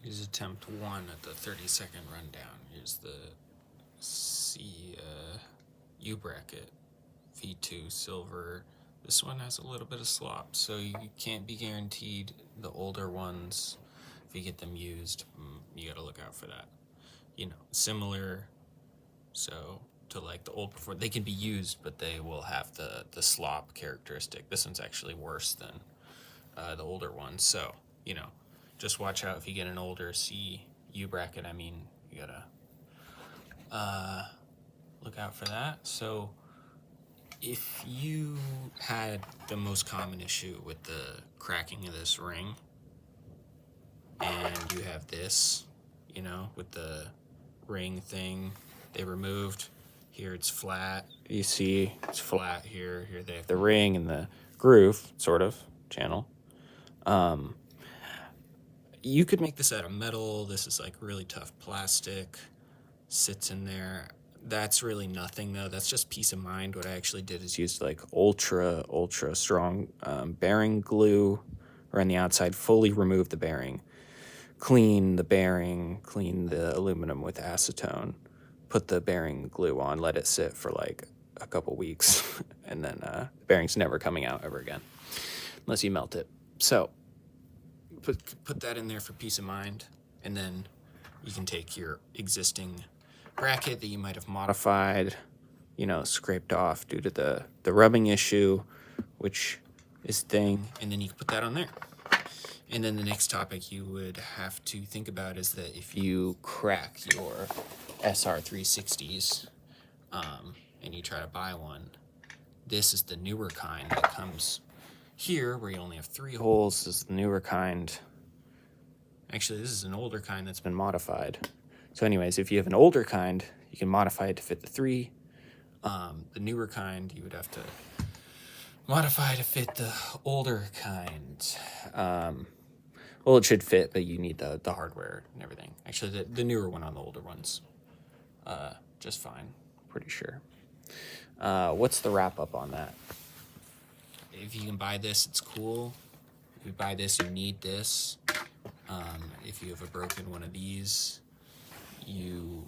Here's attempt 1 at the 30-second rundown. Here's the U-bracket, V2 silver. This one has a little bit of slop, so you can't be guaranteed the older ones. If you get them used, you gotta look out for that. You know, similar to like the old before, they can be used, but they will have the slop characteristic. This one's actually worse than the older ones, so you know, just watch out if you get an older U-bracket. I mean, you gotta look out for that. So if you had the most common issue with the cracking of this ring, and you have this, you know, with the ring thing they removed, here it's flat. You see it's flat here. Here they have the ring and the groove, sort of, channel. You could make this out of metal. This is like really tough plastic, sits in there. That's really nothing though. That's just peace of mind. What I actually did is used like ultra strong bearing glue around the outside, fully remove the bearing, clean the bearing, clean the aluminum with acetone, put the bearing glue on, let it sit for like a couple weeks, and then the bearing's never coming out ever again unless you melt it. So put that in there for peace of mind, and then you can take your existing bracket that you might have modified, you know, scraped off due to the rubbing issue, which is thing, and then you can put that on there. And then the next topic you would have to think about is that if you crack your SR360s and you try to buy one, this is the newer kind that comes here, where you only have 3 holes. This is the newer kind. Actually, this is an older kind that's been modified. So anyways, if you have an older kind, you can modify it to fit the 3. The newer kind, you would have to modify to fit the older kind. Well, it should fit, but you need the hardware and everything. Actually, the newer one on the older ones, just fine, pretty sure. What's the wrap up on that? If you can buy this, it's cool. If you buy this, you need this. If you have a broken one of these, you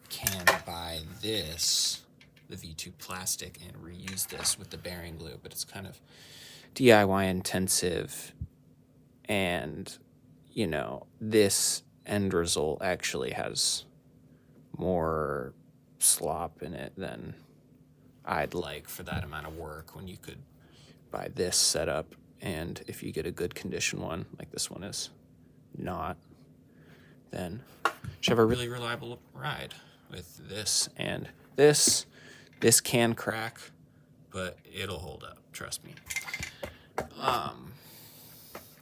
can buy this, the V2 plastic, and reuse this with the bearing glue, but it's kind of DIY intensive, and you know, this end result actually has more slop in it than I'd like for that amount of work, when you could buy this setup, and if you get a good condition one, like this one is not, then you should have a really reliable ride with this. And this can crack, but it'll hold up, trust me.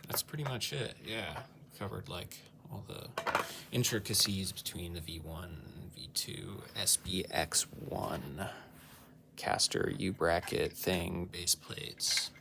That's pretty much it. Yeah, covered like all the intricacies between the V1 and V2 SBX1 caster U-bracket thing, base plates.